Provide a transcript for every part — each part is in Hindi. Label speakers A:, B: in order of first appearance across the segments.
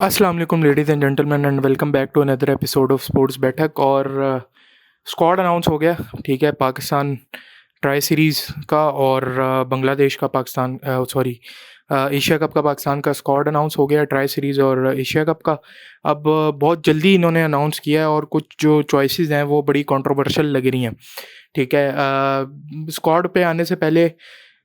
A: अस्सलाम वालेकुम ladies and gentleman and welcome back to another episode of sports Baithak. और स्क्वाड अनाउंस हो गया। ठीक है, पाकिस्तान ट्राई सीरीज़ का और बांग्लादेश का पाकिस्तान सॉरी एशिया कप का पाकिस्तान का स्क्वाड अनाउंस हो गया, ट्राई सीरीज़ और एशिया कप का। अब बहुत जल्दी इन्होंने अनाउंस किया है और कुछ जो चॉइसेस हैं वो बड़ी कंट्रोवर्शियल लग रही हैं। ठीक है, स्क्वाड पे आने से पहले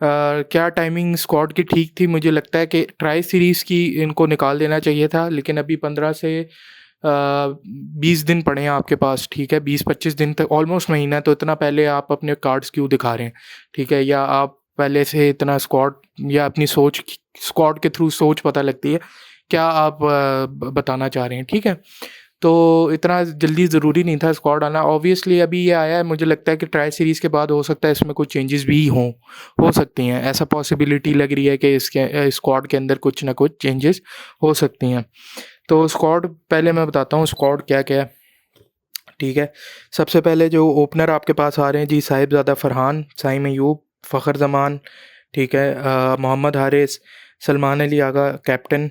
A: क्या टाइमिंग स्क्वाड की ठीक थी? मुझे लगता है कि ट्राई सीरीज़ की इनको निकाल देना चाहिए था, लेकिन अभी 15 से 20 दिन पड़े हैं आपके पास। ठीक है, 20-25 दिन तक, ऑलमोस्ट महीना है, तो इतना पहले आप अपने कार्ड्स क्यों दिखा रहे हैं? ठीक है, या आप पहले से इतना स्क्वाड या अपनी सोच, स्क्वाड के थ्रू सोच पता लगती है, क्या आप बताना चाह रहे हैं? ठीक है, तो इतना जल्दी ज़रूरी नहीं था स्क्वाड आना। ऑब्वियसली अभी ये आया है, मुझे लगता है कि ट्राई सीरीज़ के बाद हो सकता है इसमें कुछ चेंजेस भी हो सकती हैं। ऐसा पॉसिबिलिटी लग रही है कि इसके स्क्वाड के अंदर कुछ ना कुछ चेंजेस हो सकती हैं। तो स्क्वाड पहले मैं बताता हूँ स्क्वाड क्या-क्या है। ठीक है, सबसे पहले जो ओपनर आपके पास आ रहे हैं जी, साहिबज़ादा फरहान, साइम अयूब, फ़खर ज़मान, ठीक है, मोहम्मद हारिस, सलमान अली आगा कैप्टन,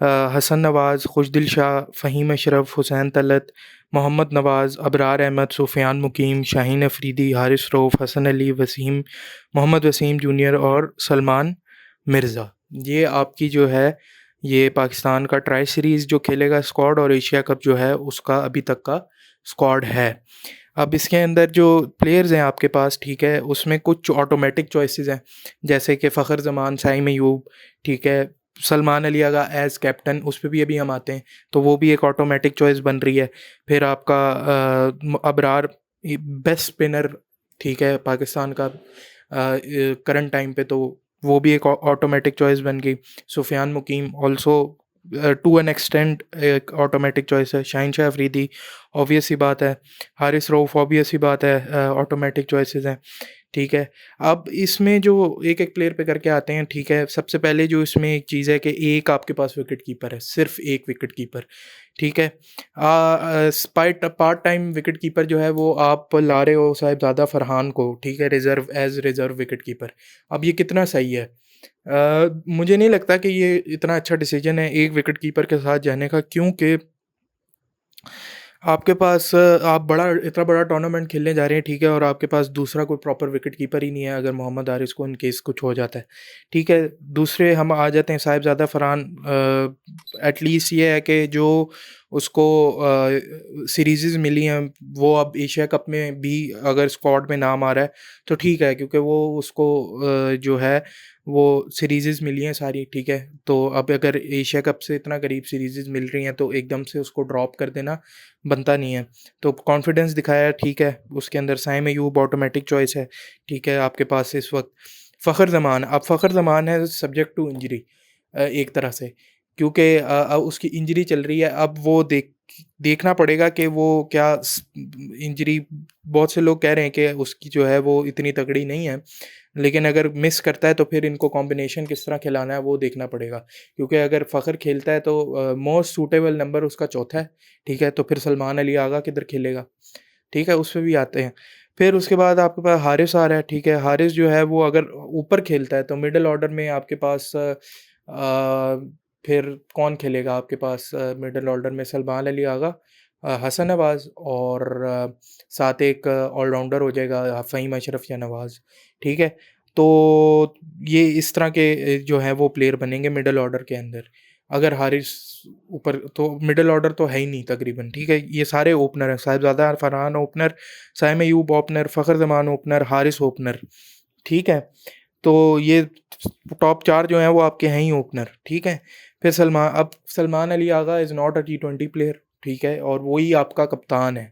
A: हसन नवाज़, खुशदिल शाह, फ़हीम अशरफ, हुसैन तलत, मोहम्मद नवाज़, अबरार अहमद, सुफ़ियान मुकीम, शाहीन अफरीदी, हारिस रऊफ़, हसन अली, वसीम, मोहम्मद वसीम जूनियर और सलमान मिर्ज़ा। ये आपकी जो है, ये पाकिस्तान का ट्राई सीरीज़ जो खेलेगा स्क्वाड और एशिया कप जो है उसका अभी तक का स्क्वाड है। अब इसके अंदर जो प्लेयर्स हैं आपके पास, ठीक है, उसमें कुछ ऑटोमेटिक चॉइसेस हैं, जैसे कि फ़खर ज़मान, साइम अयूब, ठीक है, सलमान अली आगा एज़ कैप्टन, उस पे भी अभी हम आते हैं, तो वो भी एक ऑटोमेटिक चॉइस बन रही है। फिर आपका अबरार बेस्ट स्पिनर, ठीक है, पाकिस्तान का करंट टाइम पे, तो वो भी एक ऑटोमेटिक चॉइस बन गई। सुफियान मुकीम ऑल्सो टू एन एक्सटेंट एक ऑटोमेटिक चॉइस है। शाहीन शाह अफरीदी ऑब्वियस सी बात है। हारिस रऊफ़ ऑब्वियस सी बात है, ऑटोमेटिक चॉइसेस हैं। ठीक है, अब इसमें जो एक-एक प्लेयर पे करके आते हैं, ठीक है, सबसे पहले जो इसमें एक चीज़ है कि एक आपके पास विकेट कीपर है, सिर्फ़ एक विकेट कीपर, ठीक है। Spite part time wicket keeper जो है वो आप ला रहे हो साहिबज़ादा फरहान को, ठीक है, रिज़र्व विकेट कीपर। अब ये कितना सही है? मुझे नहीं लगता कि ये इतना अच्छा डिसीजन है एक विकेट कीपर के साथ जाने का, क्योंकि आपके पास आप इतना बड़ा टूर्नामेंट खेलने जा रहे हैं, ठीक है, और आपके पास दूसरा कोई प्रॉपर विकेट कीपर ही नहीं है अगर मोहम्मद हारिस को इन केस कुछ हो जाता है। ठीक है, दूसरे हम आ जाते हैं साहिबज़ादा फरहान। एटलीस्ट ये है कि जो उसको सीरीज़ेज़ मिली हैं, वो अब एशिया कप में भी अगर स्क्वाड में नाम आ रहा है तो ठीक है, क्योंकि वो उसको जो है वो सीरीज़ेज़ मिली हैं सारी, ठीक है। तो अब अगर एशिया कप से इतना करीब सीरीज़ेज़ मिल रही हैं तो एकदम से उसको ड्रॉप कर देना बनता नहीं है। तो कॉन्फिडेंस दिखाया, ठीक है, उसके अंदर साइम अयूब ऑटोमेटिक चॉइस है, ठीक है, आपके पास इस वक़्त। फ़खर ज़मान, अब फ़खर ज़मान है सब्जेक्ट टू इंजरी एक तरह से, क्योंकि उसकी इंजरी चल रही है। अब वो देखना पड़ेगा कि वो क्या इंजरी, बहुत से लोग कह रहे हैं कि उसकी जो है वो इतनी तगड़ी नहीं है, लेकिन अगर मिस करता है तो फिर इनको कॉम्बिनेशन किस तरह खिलाना है वो देखना पड़ेगा। क्योंकि अगर फ़खर खेलता है तो मोस्ट सूटेबल नंबर उसका चौथा है, ठीक है, तो फिर सलमान अली आगा किधर खेलेगा? ठीक है, उस पे भी आते हैं। फिर उसके बाद आपके पास हारिस आ रहा है, ठीक है, हारिस जो है वो अगर ऊपर खेलता है तो मिडल ऑर्डर में आपके पास फिर कौन खेलेगा आपके पास मिडल ऑर्डर में? सलमान अली आगा, हसन नवाज़ और साथ एक ऑलराउंडर हो जाएगा फ़हीम अशरफ या नवाज़, ठीक है? तो ये इस तरह के जो हैं वो प्लेयर बनेंगे मिडल ऑर्डर के अंदर। अगर हारिस ऊपर, तो मिडल ऑर्डर तो है ही नहीं तकरीबन, ठीक है? ये सारे ओपनर हैं, साहिबज़ादा फरहान ओपनर, साइम अयूब ओपनर, फ़खर ज़मान ओपनर, हारिस ओपनर, ठीक है? तो ये टॉप 4 जो हैं वो आपके हैं ही ओपनर, ठीक है? फिर अब Salman Ali Agha is not a टी20 प्लेयर, ठीक है? और वो ही आपका कप्तान है।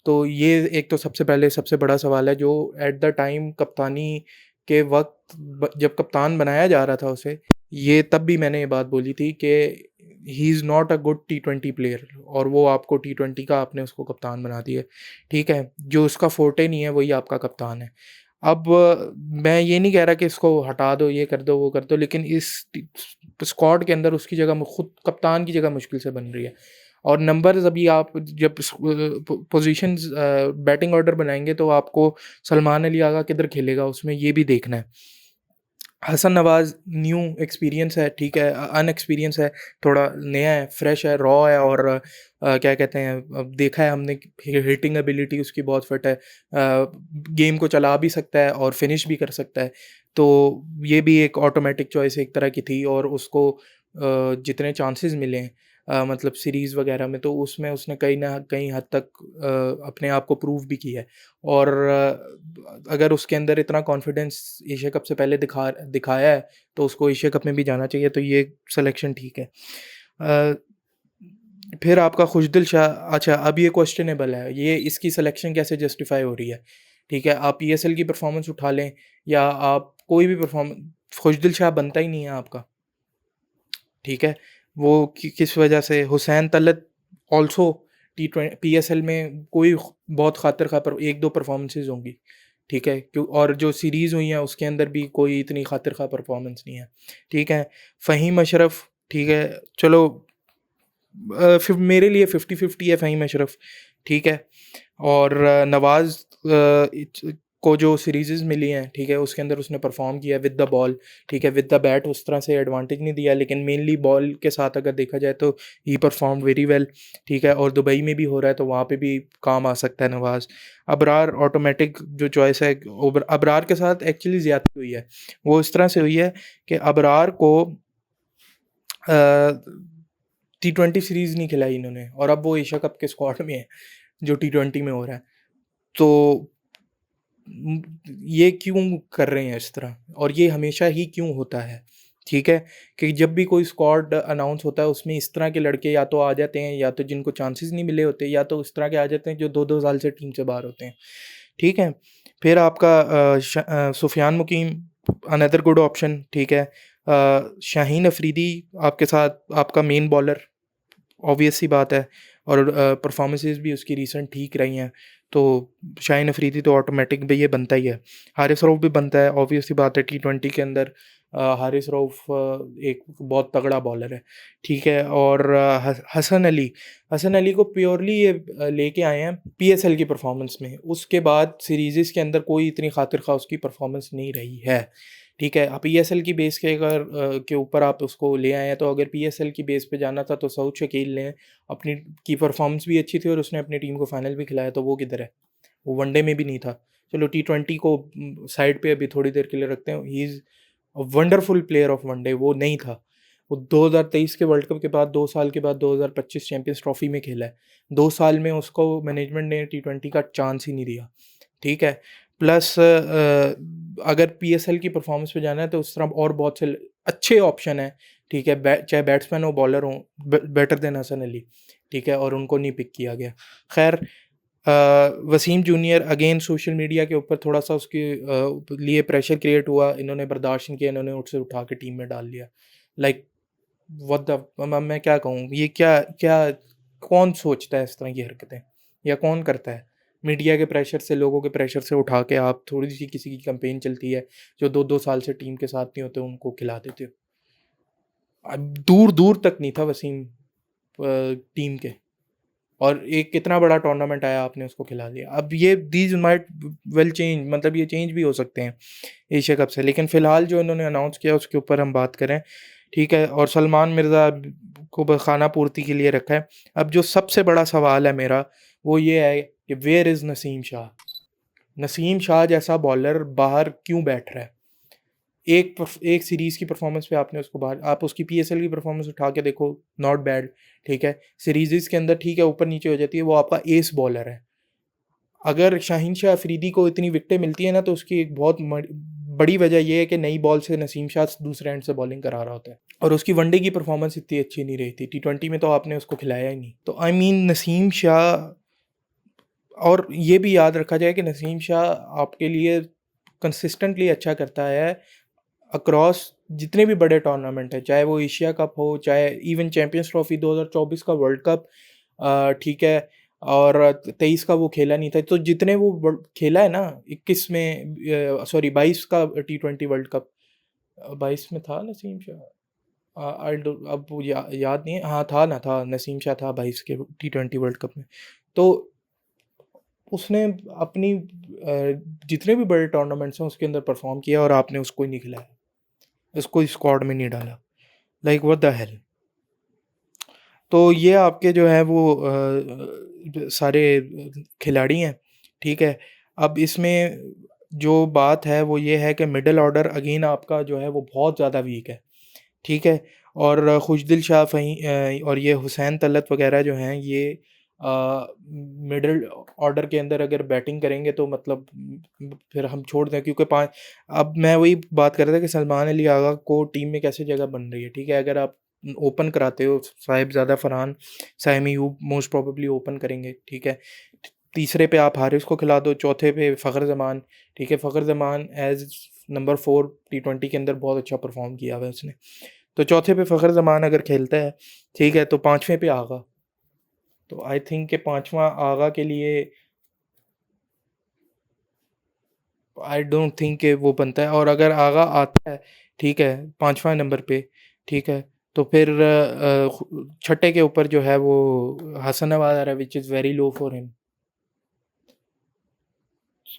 A: तो ये एक तो सबसे पहले सबसे बड़ा सवाल है जो एट द टाइम कप्तानी के वक़्त जब कप्तान बनाया जा रहा था उसे, ये तब भी मैंने ये बात बोली थी कि he is not a good T20 player, और वो आपको टी20 का आपने उसको कप्तान बना दिया, ठीक है? जो उसका फ़ोर्टे नहीं है वही आपका कप्तान है। अब मैं ये नहीं कह रहा कि इसको हटा दो, ये कर दो, वो कर दो, लेकिन इस स्क्वाड के अंदर उसकी जगह खुद कप्तान की जगह मुश्किल से बन रही है। और नंबर्स अभी आप जब पोजीशंस बैटिंग ऑर्डर बनाएंगे तो आपको सलमान अली आगा किधर खेलेगा उसमें ये भी देखना है। हसन नवाज़ न्यू एक्सपीरियंस है, ठीक है, अनएक्सपीरियंस है, थोड़ा नया है, फ्रेश है, रॉ है और क्या कहते हैं, अब देखा है हमने कि हिटिंग एबिलिटी उसकी बहुत फिट है, गेम को चला भी सकता है और फिनिश भी कर सकता है। तो ये भी एक ऑटोमेटिक चॉइस एक तरह की थी और उसको जितने चांसेस मिले हैं मतलब सीरीज़ वगैरह में, तो उसमें उसने कहीं न कहीं हद तक अपने आप को प्रूव भी किया है। और अगर उसके अंदर इतना कॉन्फिडेंस एशिया कप से पहले दिखाया है, तो उसको एशिया कप में भी जाना चाहिए, तो ये सिलेक्शन ठीक है। अ, फिर आपका खुशदिल शाह, अच्छा अब ये क्वेश्चनेबल है, ये इसकी सिलेक्शन कैसे जस्टिफ़ाई हो रही है, ठीक है? आप पीएसएल की परफ़ॉर्मेंस उठा लें या आप कोई भी खुशदिल शाह बनता ही नहीं है आपका, ठीक है? वो किस वजह से हुसैन तलत ऑल्सो पीएसएल में कोई बहुत खातिर-खा पर 1-2 परफ़ॉर्मेंसेज़ होंगी, ठीक है? और जो सीरीज़ हुई हैं उसके अंदर भी कोई इतनी खातिर-खा परफ़ॉर्मेंस नहीं है, ठीक है? फ़हीम अशरफ, ठीक है, चलो फिर मेरे लिए 50-50 है फ़हीम अशरफ, ठीक है? और नवाज़ को जो सीरीज़ेज़ मिली हैं, ठीक है, उसके अंदर उसने परफ़ॉर्म किया विद द बॉल, ठीक है, विद द बैट उस तरह से एडवांटेज नहीं दिया, लेकिन मेनली बॉल के साथ अगर देखा जाए तो ही परफ़ॉर्म्ड वेरी वेल, ठीक है, और दुबई में भी हो रहा है तो वहाँ पे भी काम आ सकता है नवाज़। अबरार ऑटोमेटिक जो चॉइस है, अबरार के साथ एक्चुअली ज़्यादती हुई है। वो इस तरह से हुई है कि अबरार को टी20 सीरीज़ नहीं खिलाई इन्होंने और अब वो एशिया कप के स्क्वाड में है, जो टी20 में हो रहा है। तो ये क्यों कर रहे हैं इस तरह? और ये हमेशा ही क्यों होता है? ठीक है? कि जब भी कोई स्क्वाड अनाउंस होता है उसमें इस तरह के लड़के या तो आ जाते हैं या तो जिनको चांसेस नहीं मिले होते या तो इस तरह के आ जाते हैं जो 2-2 साल से टीम से बाहर होते हैं। ठीक है? फिर आपका सुफ़ियान मुकीम अनदर गुड ऑप्शन, ठीक है? शाहीन अफरीदी आपके साथ आपका मेन बॉलर, ऑब्वियस सी बात है और परफॉर्मेंसेस भी उसकी रीसेंट ठीक रही हैं, तो शाहीन अफरीदी तो ऑटोमेटिक भी ये बनता ही है। हारिस रऊफ़ भी बनता है, ऑब्वियस सी बात है, टी20 के अंदर हारिस रऊफ़ एक बहुत तगड़ा बॉलर है, ठीक है? और हसन अली को प्योरली ये लेके आए हैं पीएसएल की परफॉर्मेंस में, उसके बाद सीरीज़ेज़ के अंदर कोई इतनी खातिर-ख़्वाह उसकी परफॉर्मेंस नहीं रही है। ठीक है, आप पीएसएल की बेस के अगर के ऊपर आप उसको ले आए हैं, तो अगर पीएसएल की बेस पे जाना था तो सऊद शकील ने अपनी की परफ़ॉर्मेंस भी अच्छी थी और उसने अपनी टीम को फाइनल भी खिलाया, तो वो किधर है? वो वनडे में भी नहीं था। चलो टी20 को साइड पे अभी थोड़ी देर के लिए रखते हैं, ही is a wonderful player of one day, वो नहीं था। वो 2023 के वर्ल्ड कप के बाद 2 साल के बाद 2025 चैंपियंस ट्रॉफ़ी में खेला है। 2 साल में उसको मैनेजमेंट ने टी20 का चांस ही नहीं दिया। ठीक है? प्लस अगर पीएसएल की परफॉर्मेंस पे जाना है तो उस तरह और बहुत से अच्छे ऑप्शन हैं, ठीक है? चाहे बैट्समैन हो, बॉलर हो, बेटर देन हसन अली, ठीक है? और उनको नहीं पिक किया गया। ख़ैर Wasim junior again social media के ऊपर थोड़ा-सा उसके लिए प्रेशर क्रिएट हुआ, इन्होंने बर्दाश्त नहीं किया, इन्होंने उसे उठा के टीम में डाल लिया। लाइक व्हाट द मैं क्या कहूँ? ये क्या क्या कौन सोचता है इस तरह की हरकतें? या कौन करता है? मीडिया के प्रेशर से, लोगों के प्रेशर से उठा के आप थोड़ी-सी किसी की कैंपेन चलती है, जो 2-2 साल से टीम के साथ नहीं होते, उनको खिला देते हो। अब दूर-दूर तक नहीं था वसीम टीम के और एक कितना बड़ा टूर्नामेंट आया, आपने उसको खिला दिया। अब ये दीज़ माइट वेल चेंज, मतलब ये चेंज भी हो सकते हैं एशिया कप से, लेकिन फ़िलहाल जो इन्होंने अनाउंस किया उसके ऊपर हम बात करें, ठीक है? और सलमान मिर्ज़ा को खाना पूर्ति के लिए रखा है। अब जो सबसे बड़ा सवाल है मेरा, वो ये है कि वेयर इज़ नसीम शाह? नसीम शाह जैसा बॉलर बाहर क्यों बैठ रहा है? एक सीरीज़ की परफ़ॉर्मेंस पे आपने उसको बाहर, आप उसकी पीएसएल की परफ़ॉर्मेंस उठा के देखो, नॉट बैड, ठीक है? सीरीज़ेज़ के अंदर ठीक है, ऊपर-नीचे हो जाती है, वो आपका एस बॉलर है। अगर शाहीन शाह अफ़रीदी को इतनी विकेटें मिलती हैं ना, तो उसकी एक बहुत बड़ी वजह ये है कि नई बॉल से नसीम शाह दूसरे एंड से बॉलिंग करा रहा होता है और उसकी वनडे की परफ़ॉर्मेंस इतनी अच्छी नहीं रही थी। टी20 में तो आपने उसको खिलाया ही नहीं। तो आई मीन नसीम शाह, और ये भी याद रखा जाए कि नसीम शाह आपके लिए कंसिस्टेंटली अच्छा करता है अक्रॉस जितने भी बड़े टूर्नामेंट हैं, चाहे वो एशिया कप हो, चाहे इवन चैंपियंस ट्रॉफी 2024 का वर्ल्ड कप, ठीक है, और 23 का वो खेला नहीं था, तो जितने वो खेला है ना, 21 में, सॉरी 22 का टी20 वर्ल्ड कप, 22 में था नसीम शाह, आई डो अब वो याद नहीं है, हाँ था ना, था नसीम शाह था 22 के टी20 वर्ल्ड कप में। तो उसने अपनी जितने भी बड़े टूर्नामेंट्स हैं उसके अंदर परफॉर्म किया और आपने उसको ही नहीं खिलाया। इसको स्क्वाड में नहीं डाला, लाइक व्हाट द हेल। तो ये आपके जो है वो सारे खिलाड़ी हैं, ठीक है। अब इसमें जो बात है वो ये है कि मिडल ऑर्डर अगेन आपका जो है वो बहुत ज़्यादा वीक है, ठीक है। और खुशदिल शाह और ये हुसैन तलत वगैरह जो हैं ये मिडल ऑर्डर के अंदर अगर बैटिंग करेंगे तो मतलब फिर हम छोड़ दें, क्योंकि पाँच, अब मैं वही बात कर रहा था कि सलमान अली आगा को टीम में कैसे जगह बन रही है, ठीक है। अगर आप ओपन कराते हो, Sahibzada Farhan, Saim Ayub most probably open करेंगे, ठीक है। तीसरे पे आप हारिस को खिला दो, चौथे पे फ़खर ज़मान, ठीक है। फ़खर ज़मान एज नंबर 4 T20 के अंदर बहुत अच्छा परफॉर्म किया हुआ है उसने। तो चौथे पे फ़खर ज़मान अगर खेलता है, ठीक है, तो पाँचवें पे आगा। तो आई थिंक कि पाँचवा आगा के लिए आई डोंट थिंक कि वो बनता है। और अगर आगा आता है, ठीक है, पाँचवा नंबर पे, ठीक है, तो फिर छठे के ऊपर जो है वो हसन नवाज आ रहा है, which is very low for him.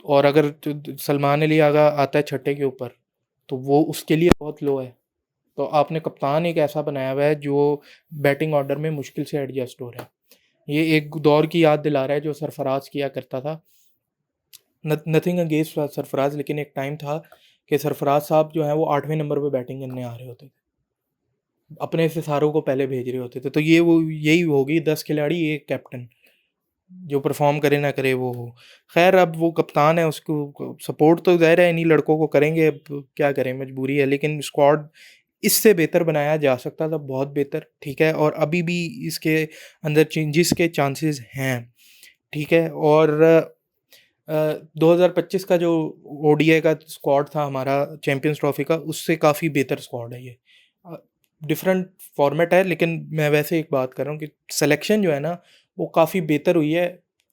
A: और अगर सलमान अली आगा आता है छठे के ऊपर, तो वो उसके लिए बहुत लो है। तो आपने कप्तान एक ऐसा बनाया हुआ है जो बैटिंग ऑर्डर में मुश्किल से एडजस्ट हो रहा है। ये एक दौर की याद दिला रहा है जो सरफराज किया करता था। नथिंग अगेंस्ट सरफराज, लेकिन एक टाइम था कि सरफराज साहब जो है वो 8वें नंबर पे बैटिंग करने आ रहे होते थे, अपने सितारों को पहले भेज रहे होते थे। तो ये वो यही होगी, 10 खिलाड़ी एक कैप्टन, जो परफॉर्म करे ना करे वो हो। खैर अब वो कप्तान है, उसको सपोर्ट तो ज़ाहिर है इन्हीं लड़कों को करेंगे, अब क्या करें, मजबूरी है। लेकिन स्क्वाड इससे बेहतर बनाया जा सकता था, बहुत बेहतर, ठीक है। और अभी भी इसके अंदर चेंजेस के चांसेस हैं, ठीक है। और 2025 का जो ओडीआई का स्क्वाड था हमारा चैंपियंस ट्रॉफी का, उससे काफ़ी बेहतर स्क्वाड है ये। डिफरेंट फॉर्मेट है, लेकिन मैं वैसे एक बात कर रहा हूँ कि सिलेक्शन जो है ना वो काफ़ी बेहतर हुई है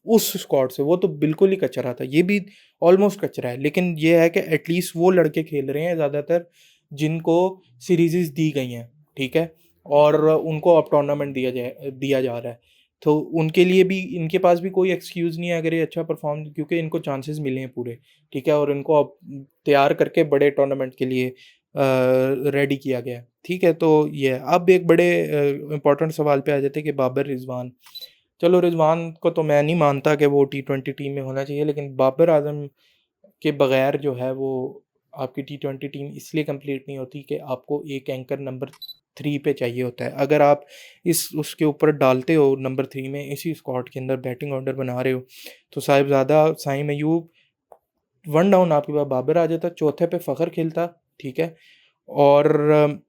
A: उस स्क्वाड से। वो तो बिल्कुल ही कचरा था, ये भी ऑलमोस्ट कचरा है, लेकिन ये है कि एटलीस्ट वो लड़के खेल रहे हैं ज़्यादातर जिनको सीरीज़ दी गई हैं, ठीक है। और उनको अब टूर्नामेंट दिया जा रहा है। तो उनके लिए भी, इनके पास भी कोई एक्सक्यूज़ नहीं है अगर ये अच्छा परफॉर्म, क्योंकि इनको चांसेस मिले हैं पूरे, ठीक है। और इनको अब तैयार करके बड़े टूर्नामेंट के लिए रेडी किया गया है, ठीक है। तो ये अब एक बड़े इंपॉर्टेंट सवाल पे आ जाते हैं कि बाबर रिजवान। चलो रिजवान को तो मैं नहीं मानता कि वो T20 टीम में होना चाहिए, लेकिन बाबर आजम के बगैर जो है वो आपकी T20 टीम इसलिए कंप्लीट नहीं होती कि आपको एक एंकर नंबर 3 पे चाहिए होता है। अगर आप इस उसके ऊपर डालते हो नंबर 3 में, इसी स्क्वाड के अंदर बैटिंग ऑर्डर बना रहे हो, तो साहिबजादा, साइम अयूब, वन डाउन आपके पास बाबर आ जाता, चौथे पे फ़खर खेलता, ठीक है। और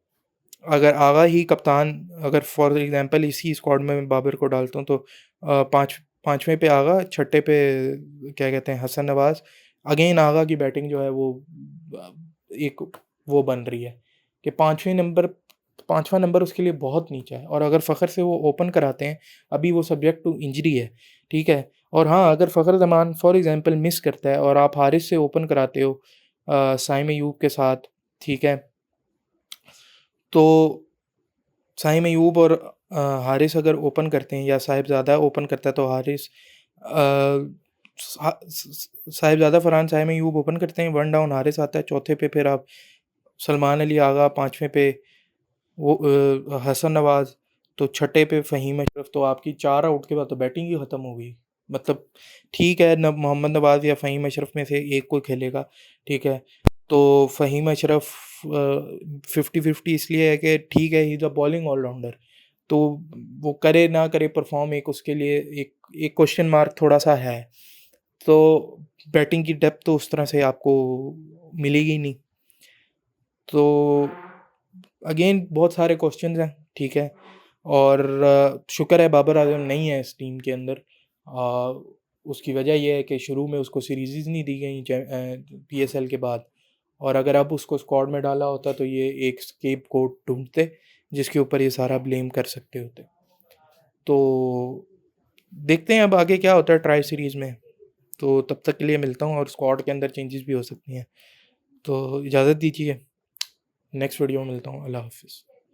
A: अगर आगा ही कप्तान, अगर फॉर एग्जांपल इसी स्क्वाड में मैं बाबर को डालता हूँ, तो पाँचवें पे आगा, छठे पे क्या कहते हैं हसन नवाज। अगेन आगा की बैटिंग जो है वो अ, एक वो बन रही है कि पाँचवा नंबर उसके लिए बहुत नीचा है। और अगर फ़खर से वो ओपन कराते हैं, अभी वो सब्जेक्ट टू इंजरी है, ठीक है। और हाँ, अगर फ़खर ज़मान फॉर एग्जांपल मिस करता है और आप हारिस से ओपन कराते हो साइम अयूब के साथ, ठीक है, तो साइम अयूब और हारिस अगर ओपन करते हैं, या साहिबजादा ओपन करता है तो हारिस साहिबजादा फरहान साइम अयूब ओपन करते हैं, वन डाउन हारिस आता है, चौथे पे फिर आप सलमान अली आगा, पाँचवें पे वो हसन नवाज, तो छठे पे फ़हीम अशरफ। तो आपकी 4 आउट के बाद तो बैटिंग ही ख़त्म हो गई। मतलब ठीक है, न मोहम्मद नवाज या फ़हीम अशरफ में से एक कोई खेलेगा, ठीक है। तो फ़हीम अशरफ 50-50 इसलिए है कि ठीक है, he is a bowling allrounder, तो वो करे ना करे परफॉर्म, एक उसके लिए एक एक क्वेश्चन मार्क थोड़ा सा है। तो बैटिंग की डेप्थ तो उस तरह से आपको मिलेगी नहीं। तो अगेन बहुत सारे क्वेश्चंस हैं, ठीक है। और शुक्र है बाबर आजम नहीं है इस टीम के अंदर। उसकी वजह यह है कि शुरू में उसको सीरीज़ नहीं दी गई PSL के बाद। और अगर अब उसको स्क्वाड में डाला होता तो ये एक स्केपगोट ढूंढते जिसके ऊपर ये सारा ब्लेम कर सकते होते। तो देखते हैं अब आगे क्या होता है ट्राई सीरीज़ में। तो तब तक के लिए मिलता हूँ, और स्क्वाड के अंदर चेंजेस भी हो सकती हैं। तो इजाज़त दीजिए, नेक्स्ट वीडियो में मिलता हूँ। अल्लाह हाफ़िज़।